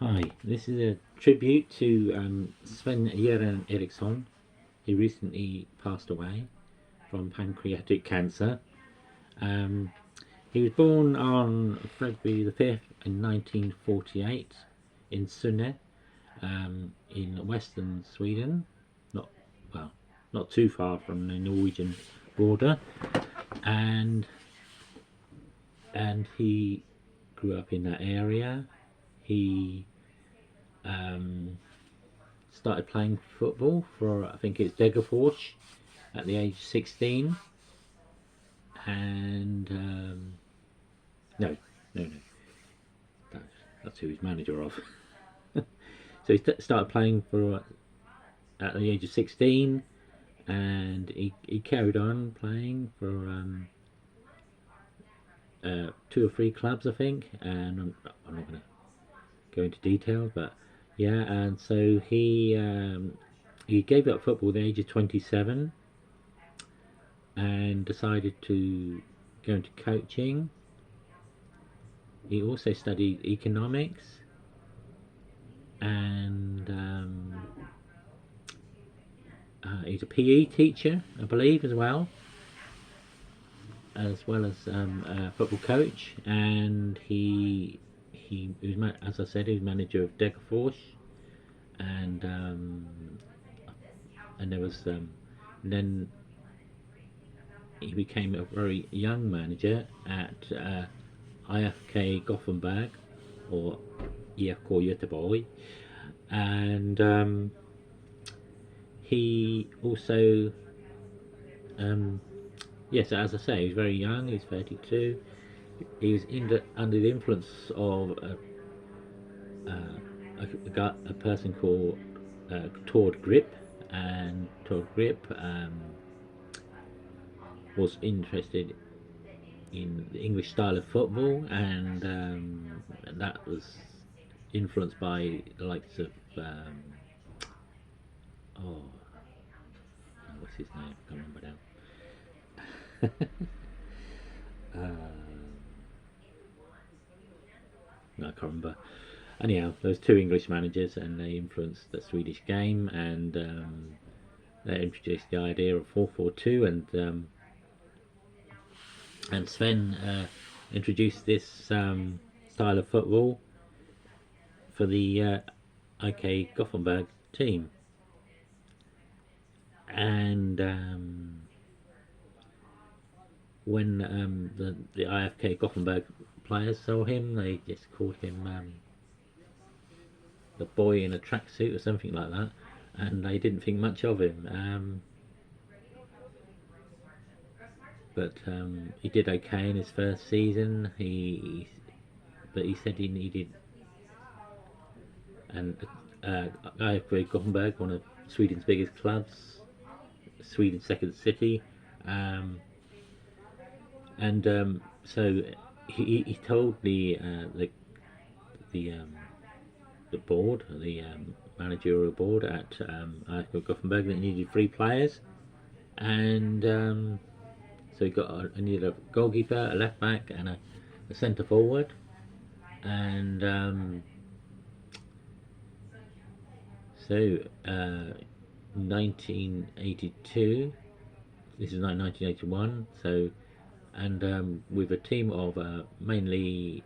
Hi, this is a tribute to Sven Göran Eriksson. He recently passed away from pancreatic cancer. Um, he was born on February the 5th in 1948 in Sunne, in western Sweden. Not well, not too far from the Norwegian border, and he grew up in that area. He um, started playing football for, I think it's Degerfors, at the age of 16. And no, no, that's who he's manager of. So he started playing for at the age of 16, and he carried on playing for two or three clubs, I think. And I'm not going to go into detail, but yeah. And so he gave up football at the age of 27 and decided to go into coaching. He also studied economics, and he's a PE teacher, I believe, as well as a football coach. And he was, as I said, he was manager of Degerfors, and there was then he became a very young manager at IFK Gothenburg, or IFK Göteborg, and he also, yes, as I say, he was very young. He's 32. He was under the influence of a person called Tord Grip, and Tord Grip was interested in the English style of football, and that was influenced by the likes of what's his name? I can't remember now. No, I can't remember. Anyhow, those two English managers, and they influenced the Swedish game, and they introduced the idea of 4-4-2, and Sven introduced this style of football for the IK Gothenburg team. And when the IFK Gothenburg players saw him, they just called him the boy in a tracksuit or something like that, and they didn't think much of him. But he did okay in his first season. But he said he needed, and IFK Gothenburg, one of Sweden's biggest clubs, Sweden's second city, so he told the board, the managerial board at IFK Gothenburg, that he needed 3 players, and so he needed a goalkeeper, a left back, and a centre forward, and so 1982. This is like 1981. So, and with a team of mainly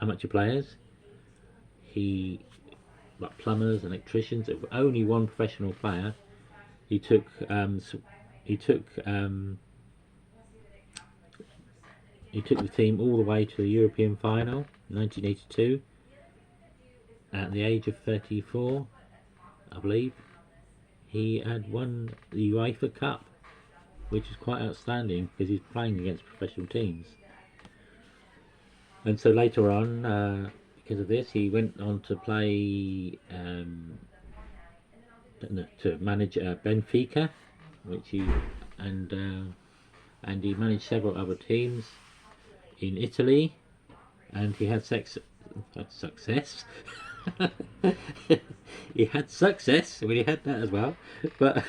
amateur players, like plumbers, electricians, only one professional player. He took the team all the way to the European final, 1982, at the age of 34, I believe. He had won the UEFA Cup, which is quite outstanding because he's playing against professional teams. And so later on, because of this, he went on to play to manage Benfica, and he managed several other teams in Italy, and he had success. He had success when he had that as well, but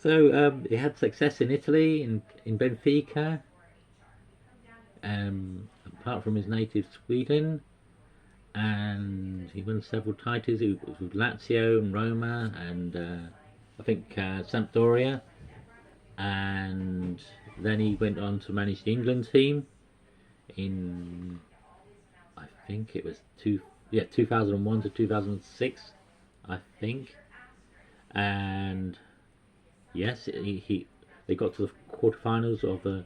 so he had success in Italy, in Benfica, apart from his native Sweden, and he won several titles. He was with Lazio and Roma, and I think Sampdoria, and then he went on to manage the England team in, I think it was 2001 to 2006, I think. And yes, they got to the quarterfinals of the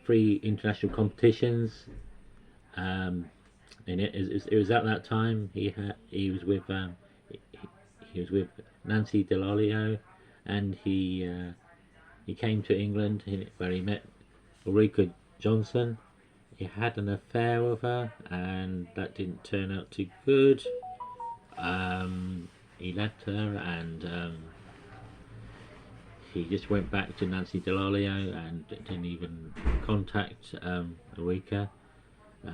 3 international competitions. And it was at that time he was with Nancy Delalio, and he came to England where he met Ulrika Johnson. He had an affair with her, and that didn't turn out too good. He left her, and he just went back to Nancy Delalio and didn't even contact Ulrika.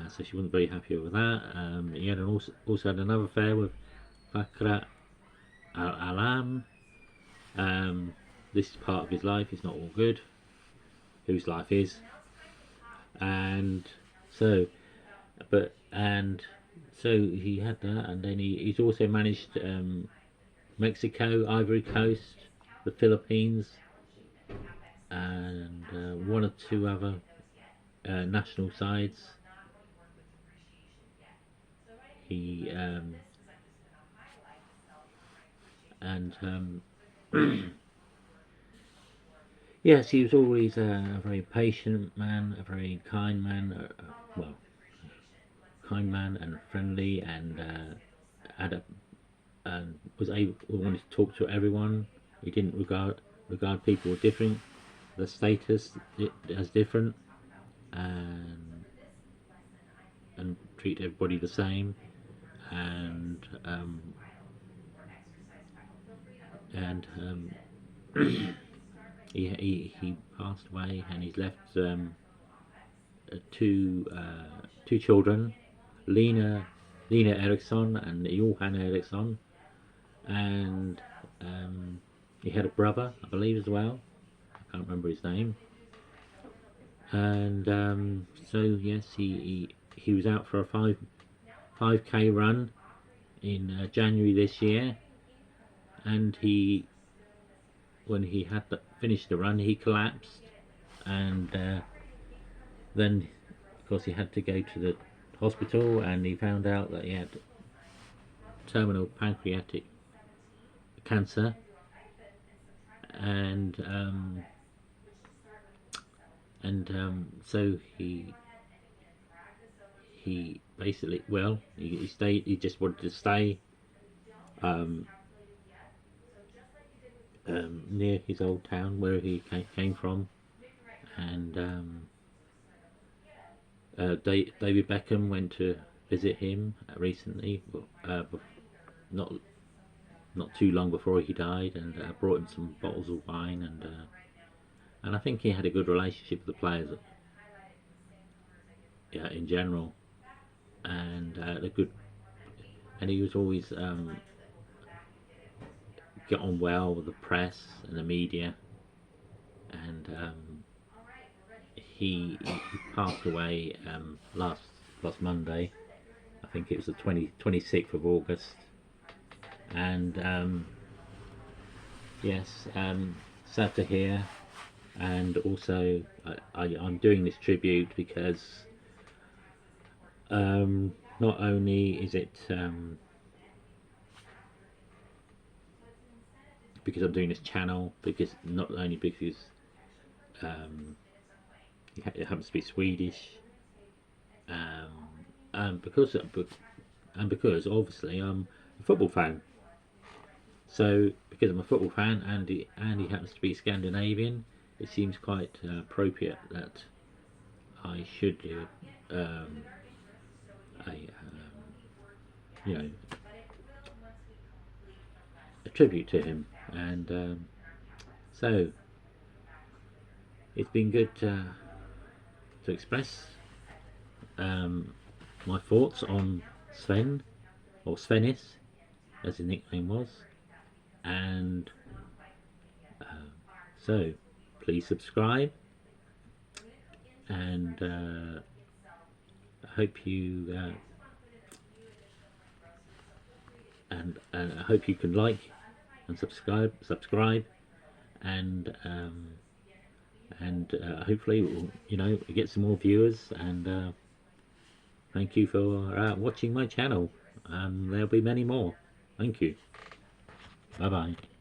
So she wasn't very happy with that. He had also had another affair with Fakra Alam. This is part of his life. It's not all good. Whose life is? And so he had that, and then he's also managed Mexico, Ivory Coast, the Philippines, and 1 or 2 other national sides. He yes, he was always a very patient man, a very kind man, kind man and friendly, and wanted to talk to everyone. He didn't regard people different, the status as different, and treat everybody the same. And he passed away, and he's left 2 children, Lena Eriksson and Johan Eriksson, and he had a brother, I believe, as well. I can't remember his name. And so yes, he was out for a 5k run in January this year, and when he had finished the run, he collapsed, and then of course he had to go to the hospital, and he found out that he had terminal pancreatic cancer, and so he basically, well, he stayed. He just wanted to stay near his old town where he came from, and David Beckham went to visit him recently, not too long before he died, and brought him some bottles of wine, and I think he had a good relationship with the players, in general, and and he was always get on well with the press and the media, and he passed away last Monday. I think it was the 26th of August, and yes, sad to hear. And also I'm doing this tribute because not only is it because I'm doing this channel, because not only because it happens to be Swedish, and because obviously I'm a football fan. So because I'm a football fan, and he happens to be Scandinavian, it seems quite appropriate that I should do a tribute to him. And so it's been good to express my thoughts on Sven, or Svenis as his nickname was, and so please subscribe, and hope you and I hope you can like and subscribe, and hopefully we'll, get some more viewers. And thank you for watching my channel. There'll be many more. Thank you. Bye bye.